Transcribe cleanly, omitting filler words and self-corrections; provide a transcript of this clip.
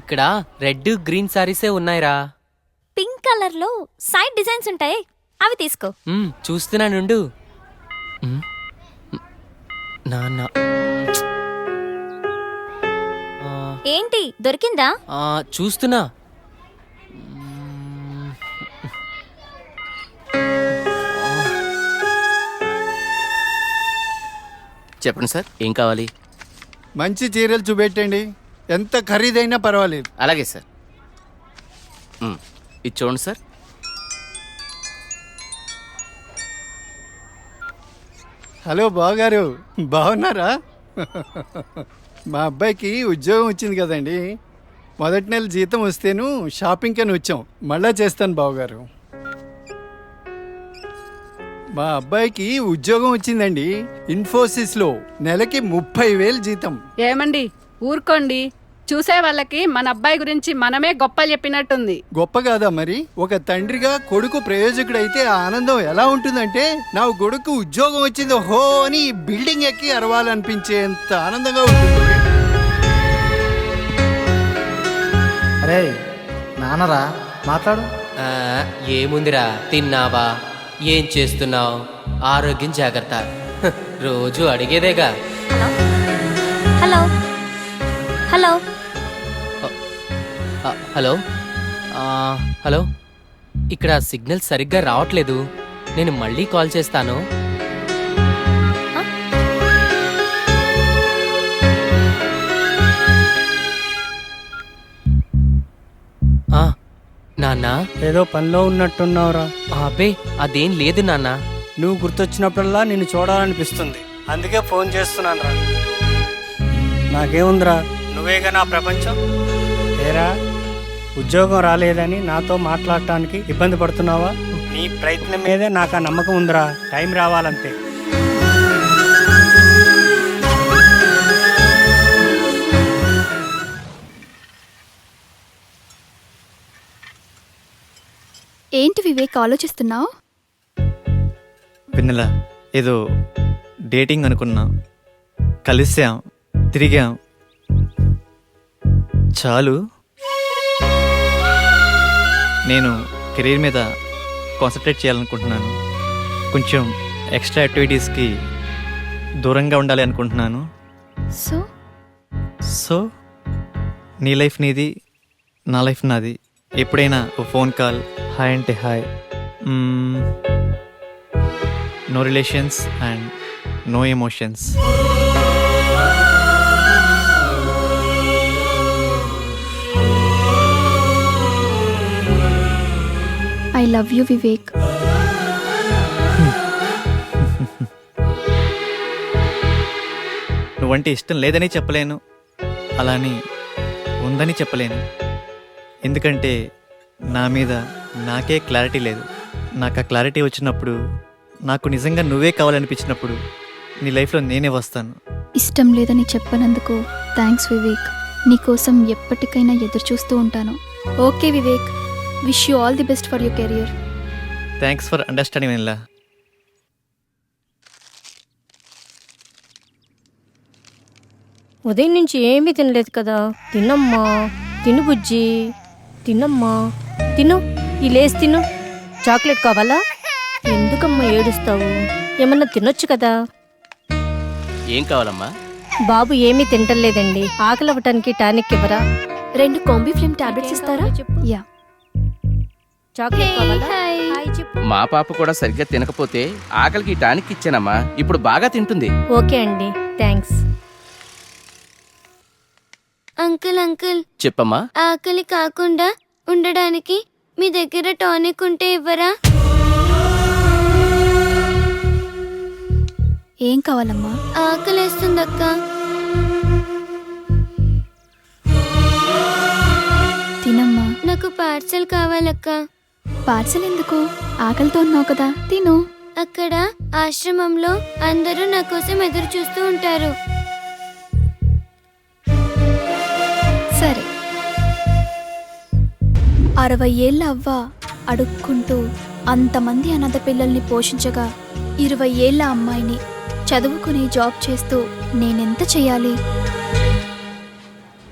ఇక్కడ red green సారీసే ఉన్నాయిరా. Pink colour లో సైడ్ డిజైన్స్ ఉంటాయి, అవి తీసుకో. చూస్తున్నానుండు. నాన్న ఏంటి దొరికిందా? చూస్తున్నా. చెప్పండి సార్, ఏం కావాలి? మంచి చీరలు చూపెట్టండి, ఎంత ఖరీదైనా పర్వాలేదు. అలాగే సార్. ఇది చూడండి సార్. హలో బావగారు, బాగున్నారా? మా అబ్బాయికి ఉద్యోగం వచ్చింది కదండి. మొదటి నెల జీతం వస్తేను షాపింగ్ అని వచ్చాం. మళ్ళా చేస్తాను బావగారు. మా అబ్బాయికి ఉద్యోగం వచ్చిందండి, ఇన్ఫోసిస్లో. నెలకి 30,000 జీతం. ఏమండి ఊరుకోండి, చూసే వాళ్ళకి మన అబ్బాయి గురించి మనమే గొప్ప చెప్పినట్టుంది. గొప్ప కాదా మరి? ఒక తండ్రిగా కొడుకు ప్రయోజకుడైతే ఆ ఆనందం ఎలా ఉంటుందంటే, నా కొడుకు ఉద్యోగం వచ్చింది హో అని బిల్డింగ్ ఎక్కి అరవాలనిపించేంత ఆనందంగా ఉంటుంది. అరే నాన్నరా, మాట్లాడు. ఏముందిరా, తిన్నావా, ఏం చేస్తున్నావు, ఆరోగ్యం జాగ్రత్త, రోజు అడిగేదేగా. హలో హలో హలో హలో, ఇక్కడ సిగ్నల్ సరిగ్గా రావట్లేదు, నేను మళ్ళీ కాల్ చేస్తాను. నాన్నా, ఏదో పనిలో ఉన్నట్టున్నావురా. అబ్బే అదేం లేదు నాన్నా. నువ్వు గుర్తొచ్చినప్పుడల్లా నిన్ను చూడాలనిపిస్తుంది, అందుకే ఫోన్ చేస్తున్నాను రా. నాకేముందిరా, నువ్వేగా నా ప్రపంచం. ఏరా, ఉద్యోగం రాలేదని నాతో మాట్లాడటానికి ఇబ్బంది పడుతున్నావా? నీ ప్రయత్నం మీదే నాకు ఆ నమ్మకం ఉందిరా, టైం రావాలంతే. ఏంటి వివేక్ ఆలోచిస్తున్నావు? పిన్నెల, ఏదో డేటింగ్ అనుకున్నాం, కలిసాం, తిరిగాం, చాలు. నేను కెరీర్ మీద కాన్సన్ట్రేట్ చేయాలనుకుంటున్నాను, కొంచెం ఎక్స్ట్రా యాక్టివిటీస్కి దూరంగా ఉండాలి అనుకుంటున్నాను. సో నీ లైఫ్ నీది, నా లైఫ్ నాది. ఎప్పుడైనా ఓ ఫోన్ కాల్, హాయ్ అంటే hi, no relations and no emotions. I love you Vivek. నువ్వంటే ఇష్టం లేదని చెప్పలేను, అలాని ఉందని చెప్పలేను. ఎందుకంటే నా మీద నాకే క్లారిటీ లేదు. నాకు ఆ క్లారిటీ వచ్చినప్పుడు, నాకు నిజంగా నువ్వే కావాలనిపించినప్పుడు నీ లైఫ్లో నేనే వస్తాను. ఇష్టం లేదని చెప్పనందుకు థ్యాంక్స్ వివేక్. నీకోసం ఎప్పటికైనా ఎదురు చూస్తూ ఉంటాను. Okay Vivek, wish you all the best for your career. Thanks for understanding vanilla. ఉదయం నుంచి ఏమీ తినలేదు కదా. తినమ్మా, తిను బుజ్జి, తినమ్మా, తిను. ఈ లేస్ తిను. చాక్లెట్ కావాలా? ఎందుకమ్మా ఏడుస్తావు? ఏమన్నా తినొచ్చు కదా. ఏం కావాలమ్మా? బాబు ఏమీ తింటలేదండి, ఆకలి అవ్వటానికి టానిక్ ఇవ్వరా? 2 కాంబిఫ్లేమ్ టాబ్లెట్స్ ఇస్తారా? యా. చాక్లెట్ కావాలా? హాయ్ చెప్పు. మా పాప కూడా సరిగ్గా తినకపోతే ఆకలికి టానిక్ ఇచ్చానమ్మా, ఇప్పుడు బాగా తింటుంది. ఓకే అండి, థ్యాంక్స్. అంకుల్ అంకుల్, చెప్పమ్మా. ఆకలి కాకుండా ఉండడానికి మీ దగ్గర టానిక్ ఉంటే ఇవ్వరా? ఏం కావాలమ్మా? ఆకలేస్తుందక్క. తినమ్మా. నాకు పార్సల్ కావాలక్క. పార్సల్ ఎందుకు? ఆకలితో ఉన్నావు కదా, తిను. అక్కడ ఆశ్రమంలో అందరూ నా కోసం ఎదురు చూస్తూ ఉంటారు. సరే. 60 ఏళ్ళ అవ్వ అడుక్కుంటూ అంతమంది అనాథ పిల్లల్ని పోషించగా 20 ఏళ్ళ అమ్మాయిని చదువుకుని జాబ్ చేస్తూ నేనెంత చెయ్యాలి?